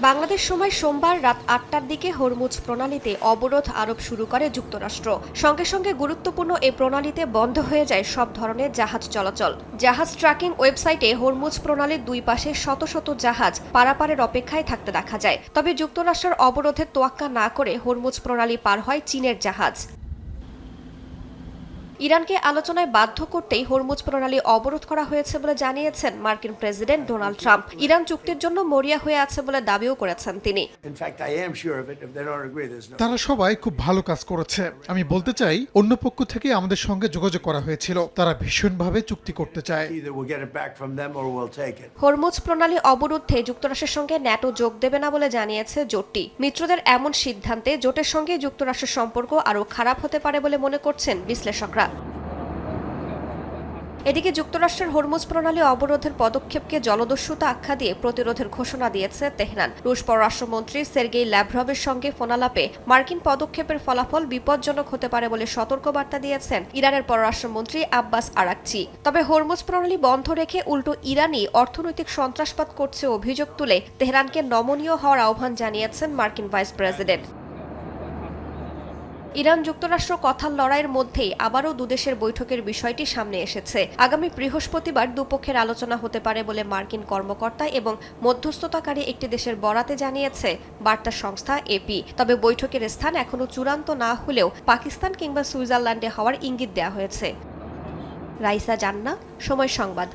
বাংলাদেশ সময় সোমবার রাত ৮টার দিকে হরমুজ প্রণালীতে অবরোধ আরোপ শুরু করে যুক্তরাষ্ট্র। সঙ্গে সঙ্গে গুরুত্বপূর্ণ এই প্রণালীতে বন্ধ হয়ে যায় সব ধরনের জাহাজ চলাচল। জাহাজ ট্র্যাকিং ওয়েবসাইটে হরমুজ প্রণালীর দুই পাশে শত শত জাহাজ পারাপারের অপেক্ষায় থাকতে দেখা যায়। তবে যুক্তরাষ্ট্রের অবরোধের তোয়াক্কা না করে হরমুজ প্রণালী পার হয় চীনের জাহাজ। ইরানকে আলোচনায় বাধ্য করতেই হরমুজ প্রণালী অবরোধ করা হয়েছে বলে জানিয়েছেন মার্কিন প্রেসিডেন্ট ডোনাল্ড ট্রাম্প। ইরান চুক্তির জন্য মরিয়া হয়ে আছে বলে দাবিও করেছেন তিনি। তারা সবাই খুব ভালো কাজ করেছে। আমি বলতে চাই, অন্য পক্ষ থেকে আমাদের সঙ্গে যোগাযোগ করা হয়েছিল। তারা ভীষণভাবে চুক্তি করতে চায়। হরমুজ প্রণালী অবরুদ্ধে যুক্তরাষ্ট্রের সঙ্গে ন্যাটো যোগ দেবে না বলে জানিয়েছে জোটটি। মিত্রদের এমন সিদ্ধান্তে জোটের সঙ্গে যুক্তরাষ্ট্রের সম্পর্ক আরও খারাপ হতে পারে বলে মনে করছেন বিশ্লেষকরা। এদিকে যুক্তরাষ্ট্রের হরমুজ প্রণালী অবরোধের পদক্ষেপকে জলদস্যুতা আখ্যা দিয়ে প্রতিরোধের ঘোষণা দিয়েছে তেহরান। রুশ পররাষ্ট্রমন্ত্রী সের্গেই ল্যাভরভের সঙ্গে ফোনালাপে মার্কিন পদক্ষেপের ফলাফল বিপজ্জনক হতে পারে বলে সতর্কবার্তা দিয়েছেন ইরানের পররাষ্ট্রমন্ত্রী আব্বাস আরাকচি। তবে হরমুজ প্রণালী বন্ধ রেখে উল্টো ইরানই অর্থনৈতিক সন্ত্রাসবাদ করছে অভিযোগ তুলে তেহরানকে নমনীয় হওয়ার আহ্বান জানিয়েছেন মার্কিন ভাইস প্রেসিডেন্ট। ইরান যুক্তরাষ্ট্র কথার লড়াইয়ের মধ্যেই আবারও দুদেশের বৈঠকের বিষয়টি সামনে এসেছে। আগামী বৃহস্পতিবার দুপক্ষের আলোচনা হতে পারে বলে মার্কিন কর্মকর্তা এবং মধ্যস্থতাকারী একটি দেশের বরাতে জানিয়েছে বার্তা সংস্থা এপি। তবে বৈঠকের স্থান এখনও চূড়ান্ত না হলেও পাকিস্তান কিংবা সুইজারল্যান্ডে হওয়ার ইঙ্গিত দেওয়া হয়েছে। রাইসা জান্নাত, সময় সংবাদ।